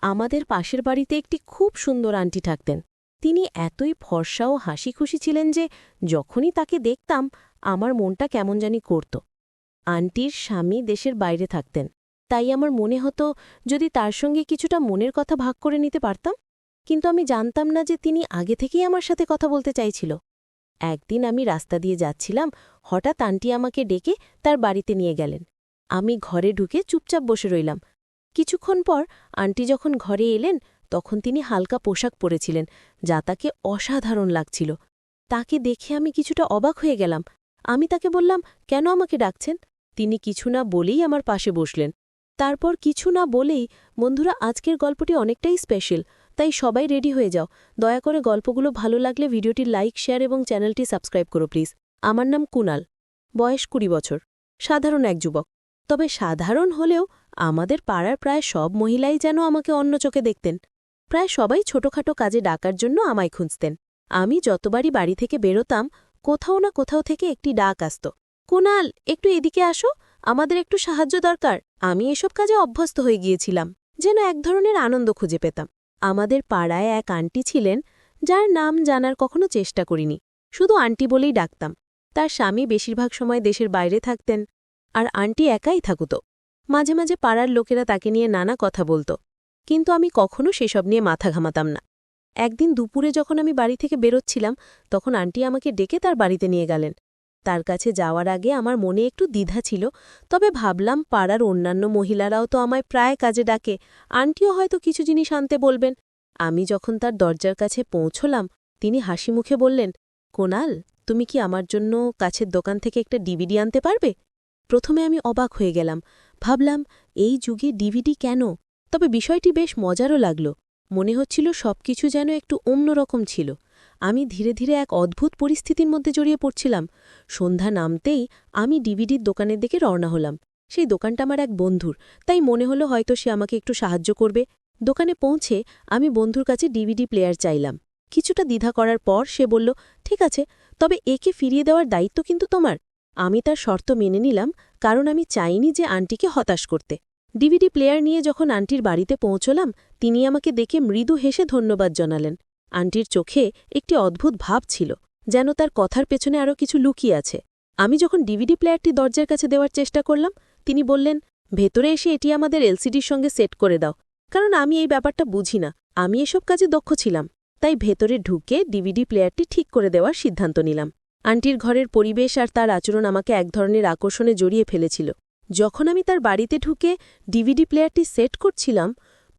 আমাদের পাশের বাড়িতে একটি খুব সুন্দর আন্টি থাকতেন। তিনি এতই ফর্সা ও হাসি খুশি ছিলেন যে যখনই তাকে দেখতাম আমার মনটা কেমন জানি করত। আন্টির স্বামী দেশের বাইরে থাকতেন, তাই আমার মনে হতো যদি তার সঙ্গে কিছুটা মনের কথা ভাগ করে নিতে পারতাম, কিন্তু আমি জানতাম না যে তিনি আগে থেকেই আমার সাথে কথা বলতে চাইছিল। একদিন আমি রাস্তা দিয়ে যাচ্ছিলাম, হঠাৎ আন্টি আমাকে ডেকে তার বাড়িতে নিয়ে গেলেন। আমি ঘরে ঢুকে চুপচাপ বসে রইলাম। কিছুক্ষণ পর আন্টি যখন ঘরে এলেন তখন তিনি হালকা পোশাক পরেছিলেন, যা তাকে অসাধারণ লাগছিল। তাকে দেখে আমি কিছুটা অবাক হয়ে গেলাম। আমি তাকে বললাম, কেন আমাকে ডাকছেন? তিনি কিছু না বলেই আমার পাশে বসলেন। তারপর কিছু না বলেই, বন্ধুরা, আজকের গল্পটি অনেকটাই স্পেশাল, তাই সবাই রেডি হয়ে যাও। দয়া করে গল্পগুলো ভালো লাগলে ভিডিওটি লাইক, শেয়ার এবং চ্যানেলটি সাবস্ক্রাইব করো প্লিজ। আমার নাম কুনাল, বয়স 20 বছর, সাধারণ এক যুবক। তবে সাধারণ হলেও আমাদের পাড়ার প্রায় সব মহিলাই যেন আমাকে অন্য চোখে দেখতেন। প্রায় সবাই ছোটখাটো কাজে ডাকার জন্য আমায় খুঁজতেন। আমি যতবারই বাড়ি থেকে বেরোতাম, কোথাও না কোথাও থেকে একটি ডাক আসত, কুনাল, একটু এদিকে আসো, আমাদের একটু সাহায্য দরকার। আমি এসব কাজে অভ্যস্ত হয়ে গিয়েছিলাম, যেন এক ধরনের আনন্দ খুঁজে পেতাম। আমাদের পাড়ায় এক আন্টি ছিলেন, যার নাম জানার কখনো চেষ্টা করিনি, শুধু আন্টি বলেই ডাকতাম। তার স্বামী বেশিরভাগ সময় দেশের বাইরে থাকতেন, আর আন্টি একাই থাকুত। মাঝে মাঝে পাড়ার লোকেরা তাকে নিয়ে নানা কথা বলত, কিন্তু আমি কখনো সেসব নিয়ে মাথা ঘামাতাম না। একদিন দুপুরে যখন আমি বাড়ি থেকে বেরোচ্ছিলাম, তখন আন্টি আমাকে ডেকে তার বাড়িতে নিয়ে গেলেন। তার কাছে যাওয়ার আগে আমার মনে একটু দ্বিধা ছিল, তবে ভাবলাম পাড়ার অন্যান্য মহিলারাও তো আমায় প্রায় কাজে ডাকে, আন্টিও হয়তো কিছু জিনিস আনতে বলবেন। আমি যখন তার দরজার কাছে পৌঁছলাম, তিনি হাসি মুখে বললেন, কুনাল, তুমি কি আমার জন্য কাছের দোকান থেকে একটা ডিভিডি আনতে পারবে? প্রথমে আমি অবাক হয়ে গেলাম, ভাবলাম এই যুগে ডিভিডি কেন? তবে বিষয়টি বেশ মজারও লাগল। মনে হচ্ছিল সবকিছু যেন একটু অন্যরকম ছিল। আমি ধীরে ধীরে এক অদ্ভুত পরিস্থিতির মধ্যে জড়িয়ে পড়ছিলাম। সন্ধ্যা নামতেই আমি ডিভিডির দোকানের দিকে রওনা হলাম। সেই দোকানটা আমার এক বন্ধুর, তাই মনে হলো হয়তো সে আমাকে একটু সাহায্য করবে। দোকানে পৌঁছে আমি বন্ধুর কাছে ডিভিডি প্লেয়ার চাইলাম। কিছুটা দ্বিধা করার পর সে বলল, ঠিক আছে, তবে একে ফিরিয়ে দেওয়ার দায়িত্ব কিন্তু তোমার। আমি তার শর্ত মেনে নিলাম, কারণ আমি চাইনি যে আন্টিকে হতাশ করতে। ডিভিডি প্লেয়ার নিয়ে যখন আন্টির বাড়িতে পৌঁছলাম, তিনি আমাকে দেখে মৃদু হেসে ধন্যবাদ জানালেন। আন্টির চোখে একটি অদ্ভুত ভাব ছিল, যেন তার কথার পেছনে আরও কিছু লুকিয়ে আছে। আমি যখন ডিভিডি প্লেয়ারটি দরজার কাছে দেওয়ার চেষ্টা করলাম, তিনি বললেন, ভেতরে এসে এটি আমাদের এলসিডির সঙ্গে সেট করে দাও, কারণ আমি এই ব্যাপারটা বুঝি না। আমি এসব কাজে দক্ষ ছিলাম, তাই ভেতরে ঢুকে ডিভিডি প্লেয়ারটি ঠিক করে দেওয়ার সিদ্ধান্ত নিলাম। আন্টির ঘরের পরিবেশ আর তার আচরণ আমাকে এক ধরনের আকর্ষণে জড়িয়ে ফেলেছিল। যখন আমি তার বাড়িতে ঢুকে ডিভিডি প্লেয়ারটি সেট করছিলাম,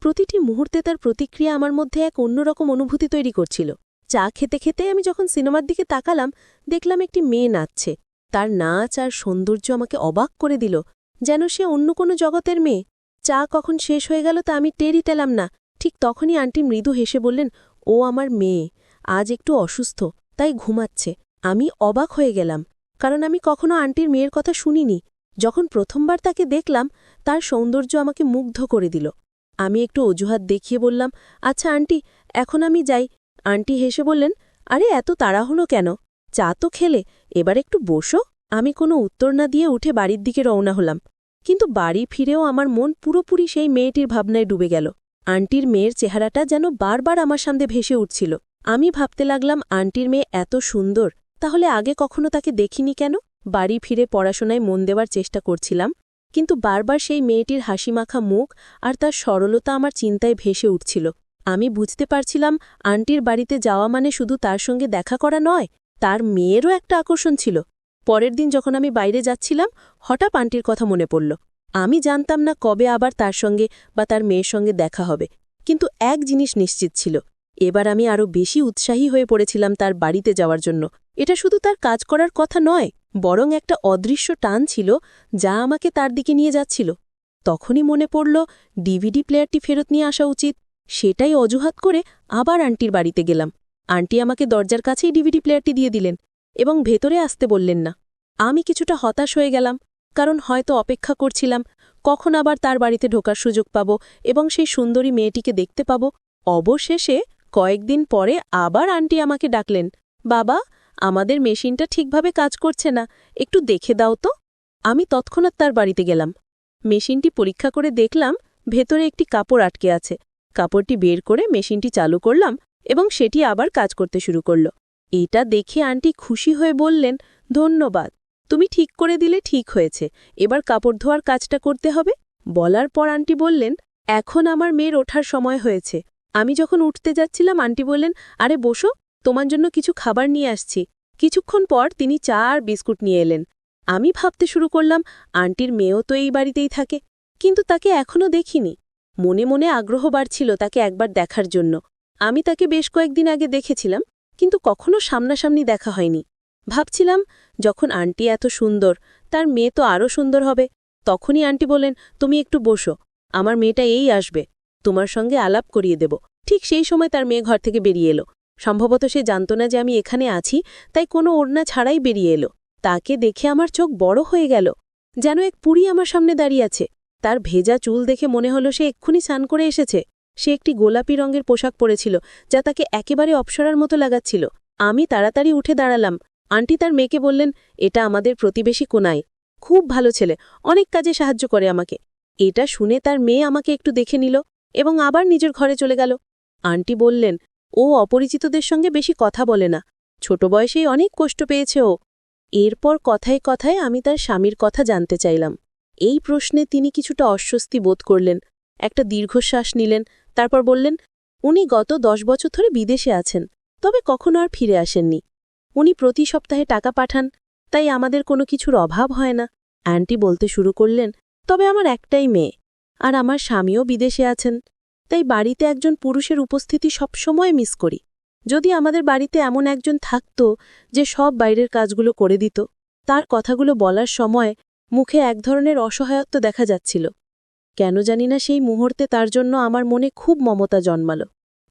প্রতিটি মুহূর্তে তার প্রতিক্রিয়া আমার মধ্যে এক অন্যরকম অনুভূতি তৈরি করছিল। চা খেতে খেতে আমি যখন সিনেমার দিকে তাকালাম, দেখলাম একটি মেয়ে নাচছে। তার নাচ আর সৌন্দর্য আমাকে অবাক করে দিল, যেন সে অন্য কোনো জগতের মেয়ে। চা কখন শেষ হয়ে গেল তা আমি টেরই পেলাম না। ঠিক তখনই আন্টি মৃদু হেসে বললেন, ও আমার মেয়ে, আজ একটু অসুস্থ, তাই ঘুমাচ্ছে। আমি অবাক হয়ে গেলাম, কারণ আমি কখনো আন্টির মেয়ের কথা শুনিনি। যখন প্রথমবার তাকে দেখলাম, তার সৌন্দর্য আমাকে মুগ্ধ করে দিল। আমি একটু অজুহাত দেখিয়ে বললাম, আচ্ছা আন্টি, এখন আমি যাই। আন্টি হেসে বললেন, আরে এত তাড়াহুড়ো কেন? চা তো খেলে, এবার একটু বসো। আমি কোনো উত্তর না দিয়ে উঠে বাড়ির দিকে রওনা হলাম, কিন্তু বাড়ি ফিরেও আমার মন পুরোপুরি সেই মেয়েটির ভাবনায় ডুবে গেল। আন্টির মেয়ের চেহারাটা যেন বারবার আমার সামনে ভেসে উঠছিল। আমি ভাবতে লাগলাম, আন্টির মেয়ে এত সুন্দর, তাহলে আগে কখনো তাকে দেখিনি কেন? বাড়ি ফিরে পড়াশোনায় মন দেওয়ার চেষ্টা করছিলাম, কিন্তু বারবার সেই মেয়েটির হাসিমাখা মুখ আর তার সরলতা আমার চিন্তায় ভেসে উঠছিল। আমি বুঝতে পারছিলাম, আন্টির বাড়িতে যাওয়া মানে শুধু তার সঙ্গে দেখা করা নয়, তার মেয়েরও একটা আকর্ষণ ছিল। পরের দিন যখন আমি বাইরে যাচ্ছিলাম, হঠাৎ আন্টির কথা মনে পড়ল। আমি জানতাম না কবে আবার তার সঙ্গে বা তার মেয়ের সঙ্গে দেখা হবে, কিন্তু এক জিনিস নিশ্চিত ছিল, এবার আমি আরও বেশি উৎসাহী হয়ে পড়েছিলাম তার বাড়িতে যাওয়ার জন্য। এটা শুধু তার কাজ করার কথা নয়, বরং একটা অদৃশ্য টান ছিল যা আমাকে তার দিকে নিয়ে যাচ্ছিল। তখনই মনে পড়ল, ডিভিডি প্লেয়ারটি ফেরত নিয়ে আসা উচিত। সেটাই অজুহাত করে আবার আন্টির বাড়িতে গেলাম। আন্টি আমাকে দরজার কাছেই ডিভিডি প্লেয়ারটি দিয়ে দিলেন এবং ভেতরে আসতে বললেন না। আমি কিছুটা হতাশ হয়ে গেলাম, কারণ হয়তো অপেক্ষা করছিলাম কখন আবার তার বাড়িতে ঢোকার সুযোগ পাব এবং সেই সুন্দরী মেয়েটিকে দেখতে পাব। অবশেষে কয়েকদিন পরে আবার আন্টি আমাকে ডাকলেন, বাবা, আমাদের মেশিনটা ঠিকভাবে কাজ করছে না, একটু দেখে দাও তো। আমি তৎক্ষণাৎ তার বাড়িতে গেলাম। মেশিনটি পরীক্ষা করে দেখলাম ভেতরে একটি কাপড় আটকে আছে, কাপড়টি বের করে মেশিনটি চালু করলাম এবং সেটি আবার কাজ করতে শুরু করল। এটা দেখে আন্টি খুশি হয়ে বললেন, ধন্যবাদ, তুমি ঠিক করে দিলে, ঠিক হয়েছে, এবার কাপড় ধোয়ার কাজটা করতে হবে। বলার পর আন্টি বললেন, এখন আমার মেয়ের ওঠার সময় হয়েছে। আমি যখন উঠতে যাচ্ছিলাম আন্টি বললেন, আরে বসো, তোমার জন্য কিছু খাবার নিয়ে আসছি। কিছুক্ষণ পর তিনি চা আর বিস্কুট নিয়ে এলেন। আমি ভাবতে শুরু করলাম, আন্টির মেয়েও তো এই বাড়িতেই থাকে, কিন্তু তাকে এখনও দেখিনি। মনে মনে আগ্রহ বাড়ছিল তাকে একবার দেখার জন্য। আমি তাকে বেশ কয়েকদিন আগে দেখেছিলাম, কিন্তু কখনো সামনাসামনি দেখা হয়নি। ভাবছিলাম, যখন আন্টি এত সুন্দর, তার মেয়ে তো আরও সুন্দর হবে। তখনই আন্টি বলেন, তুমি একটু বসো, আমার মেয়েটা এই আসবে, তোমার সঙ্গে আলাপ করিয়ে দেব। ঠিক সেই সময় তার মেয়ে ঘর থেকে বেরিয়ে এলো। সম্ভবত সে জানত না যে আমি এখানে আছি, তাই কোনো ওড়না ছাড়াই বেরিয়ে এলো। তাকে দেখে আমার চোখ বড় হয়ে গেল, যেন এক পুরী আমার সামনে দাঁড়িয়ে আছে। তার ভেজা চুল দেখে মনে হলো সে এক্ষুনি স্নান করে এসেছে। সে একটি গোলাপি রঙের পোশাক পরেছিল, যা তাকে একেবারে অপ্সরার মতো লাগাচ্ছিল। আমি তাড়াতাড়ি উঠে দাঁড়ালাম। আন্টি তার মেয়েকে বললেন, এটা আমাদের প্রতিবেশী কোনাই, খুব ভালো ছেলে, অনেক কাজে সাহায্য করে আমাকে। এটা শুনে তার মেয়ে আমাকে একটু দেখে নিল এবং আবার নিজের ঘরে চলে গেল। আন্টি বললেন, ও অপরিচিতদের সঙ্গে বেশি কথা বলে না, ছোট বয়সেই অনেক কষ্ট পেয়েছে ও। এরপর কথায় কথায় আমি তার স্বামীর কথা জানতে চাইলাম। এই প্রশ্নে তিনি কিছুটা অস্বস্তি বোধ করলেন, একটা দীর্ঘশ্বাস নিলেন, তারপর বললেন, উনি গত 10 বছর ধরে বিদেশে আছেন, তবে কখনো আর ফিরে আসেননি। উনি প্রতি সপ্তাহে টাকা পাঠান, তাই আমাদের কোনো কিছুর অভাব হয় না। আন্টি বলতে শুরু করলেন, তবে আমার একটাই মেয়ে, আর আমার স্বামীও বিদেশে আছেন, তাই বাড়িতে একজন পুরুষের উপস্থিতি সবসময় মিস করি। যদি আমাদের বাড়িতে এমন একজন থাকত যে সব বাইরের কাজগুলো করে দিত। তার কথাগুলো বলার সময় মুখে এক ধরনের অসহায়ত্ব দেখা যাচ্ছিল। কেন জানি না সেই মুহূর্তে তার জন্য আমার মনে খুব মমতা জন্মাল।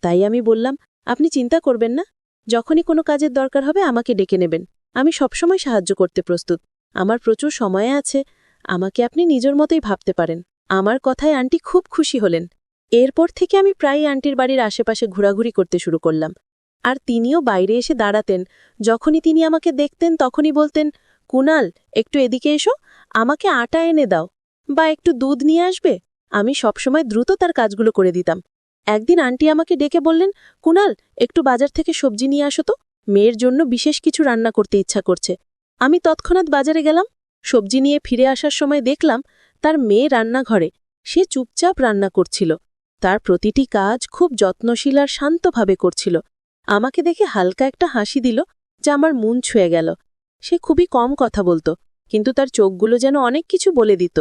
তাই আমি বললাম, আপনি চিন্তা করবেন না, যখনই কোনো কাজের দরকার হবে আমাকে ডেকে নেবেন, আমি সবসময় সাহায্য করতে প্রস্তুত। আমার প্রচুর সময় আছে, আমাকে আপনি নিজের মতোই ভাবতে পারেন। আমার কথায় আন্টি খুব খুশি হলেন। এরপর থেকে আমি প্রায়ই আন্টির বাড়ির আশেপাশে ঘোরাঘুরি করতে শুরু করলাম, আর তিনিও বাইরে এসে দাঁড়াতেন। যখনই তিনি আমাকে দেখতেন তখনই বলতেন, কুনাল, একটু এদিকে এসো, আমাকে আটা এনে দাও, বা একটু দুধ নিয়ে আসবে। আমি সবসময় দ্রুত তার কাজগুলো করে দিতাম। একদিন আন্টি আমাকে ডেকে বললেন, কুনাল, একটু বাজার থেকে সবজি নিয়ে আসো তো, মেয়ের জন্য বিশেষ কিছু রান্না করতে ইচ্ছা করছে। আমি তৎক্ষণাৎ বাজারে গেলাম। সবজি নিয়ে ফিরে আসার সময় দেখলাম তার মেয়ে রান্নাঘরে। সে চুপচাপ রান্না করছিল, তার প্রতিটি কাজ খুব যত্নশীল আর শান্তভাবে করছিল। আমাকে দেখে হালকা একটা হাসি দিল, যা আমার মন ছুঁয়ে গেল। সে খুবই কম কথা বলত, কিন্তু তার চোখগুলো যেন অনেক কিছু বলে দিত।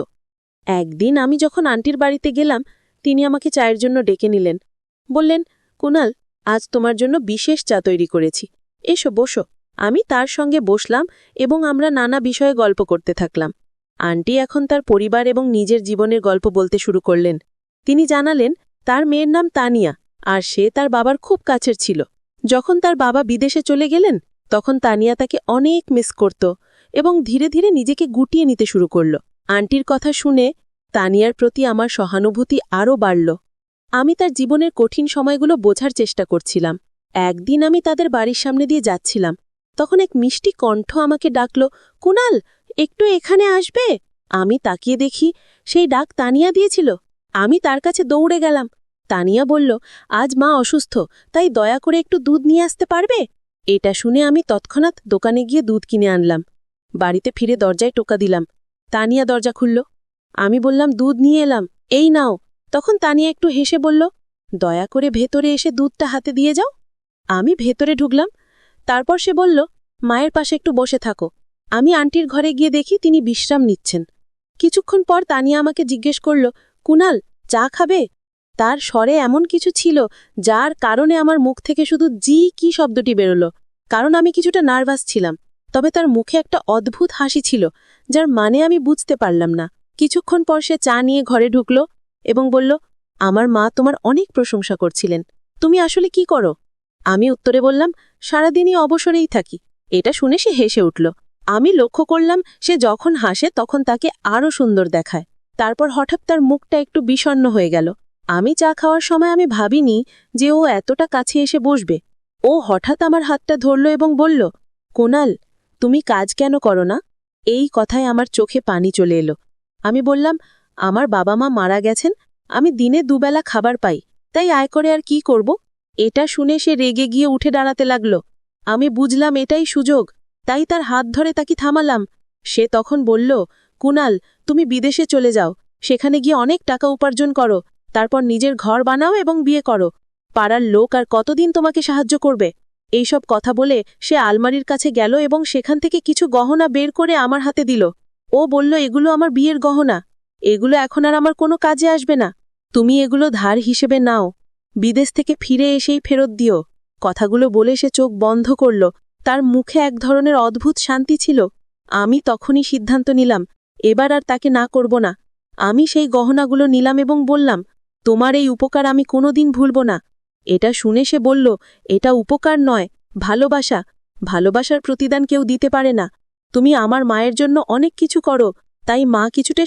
একদিন আমি যখন আন্টির বাড়িতে গেলাম, তিনি আমাকে চায়ের জন্য ডেকে নিলেন। বললেন, কুনাল, আজ তোমার জন্য বিশেষ চা তৈরি করেছি, এসো বসো। আমি তার সঙ্গে বসলাম এবং আমরা নানা বিষয়ে গল্প করতে থাকলাম। আন্টি এখন তার পরিবার এবং নিজের জীবনের গল্প বলতে শুরু করলেন। তিনি জানালেন তার মেয়ের নাম তানিয়া, আর সে তার বাবার খুব কাছের ছিল। যখন তার বাবা বিদেশে চলে গেলেন, তখন তানিয়া তাকে অনেক মিস করত এবং ধীরে ধীরে নিজেকে গুটিয়ে নিতে শুরু করল। আন্টির কথা শুনে তানিয়ার প্রতি আমার সহানুভূতি আরও বাড়ল। আমি তার জীবনের কঠিন সময়গুলো বোঝার চেষ্টা করছিলাম। একদিন আমি তাদের বাড়ির সামনে দিয়ে যাচ্ছিলাম, তখন এক মিষ্টি কণ্ঠ আমাকে ডাকল, কুনাল, একটু এখানে আসবে। আমি তাকিয়ে দেখি সেই ডাক তানিয়া দিয়েছিল। আমি তার কাছে দৌড়ে গেলাম। তানিয়া বলল, আজ মা অসুস্থ, তাই দয়া করে একটু দুধ নিয়ে আসতে পারবে? এটা শুনে আমি তৎক্ষণাৎ দোকানে গিয়ে দুধ কিনে আনলাম। বাড়িতে ফিরে দরজায় টোকা দিলাম। তানিয়া দরজা খুলল। আমি বললাম, দুধ নিয়ে এলাম, এই নাও। তখন তানিয়া একটু হেসে বলল, দয়া করে ভেতরে এসে দুধটা হাতে দিয়ে যাও। আমি ভেতরে ঢুকলাম। তারপর সে বলল, মায়ের পাশে একটু বসে থাকো। আমি আন্টির ঘরে গিয়ে দেখি তিনি বিশ্রাম নিচ্ছেন। কিছুক্ষণ পর তানিয়া আমাকে জিজ্ঞেস করল, কুনাল, চা খাবে? তার স্বরে এমন কিছু ছিল যার কারণে আমার মুখ থেকে শুধু জি কি শব্দটি বেরোল, কারণ আমি কিছুটা নার্ভাস ছিলাম। তবে তার মুখে একটা অদ্ভুত হাসি ছিল, যার মানে আমি বুঝতে পারলাম না। কিছুক্ষণ পর সে চা নিয়ে ঘরে ঢুকল এবং বলল, আমার মা তোমার অনেক প্রশংসা করছিলেন, তুমি আসলে কি করো? আমি উত্তরে বললাম, সারাদিনই অবসরেই থাকি। এটা শুনে সে হেসে উঠল। আমি লক্ষ্য করলাম সে যখন হাসে তখন তাকে আরও সুন্দর দেখায়। তারপর হঠাৎ তার মুখটা একটু বিষণ্ণ হয়ে গেল। আমি চা খাওয়ার সময় আমি ভাবিনি যে ও এতটা কাছে এসে বসবে। ও হঠাৎ আমার হাতটা ধরল এবং বলল, কুনাল, তুমি কাজ কেন করো না? এই কথায় আমার চোখে পানি চলে এলো। আমি বললাম, আমার বাবা মা মারা গেছেন, আমি দিনে দুবেলা খাবার পাই, তাই আয় করে আর কি করব। এটা শুনে সে রেগে গিয়ে উঠে দাঁড়াতে লাগল। আমি বুঝলাম এটাই সুযোগ, তাই তার হাত ধরে তাকে থামালাম। সে তখন বলল, কুনাল, তুমি বিদেশে চলে যাও, সেখানে গিয়ে অনেক টাকা উপার্জন করো, তারপর নিজের ঘর বানাও এবং বিয়ে করো। পাড়ার লোক আর কতদিন তোমাকে সাহায্য করবে। এইসব কথা বলে সে আলমারির কাছে গেল এবং সেখান থেকে কিছু গহনা বের করে আমার হাতে দিল। ও বলল, এগুলো আমার বিয়ের গহনা, এগুলো এখন আর আমার কোনো কাজে আসবে না, তুমি এগুলো ধার হিসেবে নাও, বিদেশ থেকে ফিরে এসেই ফেরত দিও। কথাগুলো বলে সে চোখ বন্ধ করল, তার মুখে এক ধরনের অদ্ভুত শান্তি ছিল। আমি তখনই সিদ্ধান্ত নিলাম, এবার আর তাকে না করব না। আমি সেই গহনাগুলো নিলাম এবং বললাম, তোমার এই উপকার আমি কোনোদিন ভুলব না। এটা শুনে সে বলল, এটা উপকার নয়, ভালোবাসা। ভালোবাসার প্রতিদান কেউ দিতে পারে না। তুমি আমার মায়ের জন্য অনেক কিছু করো, তাই মা কিছুটা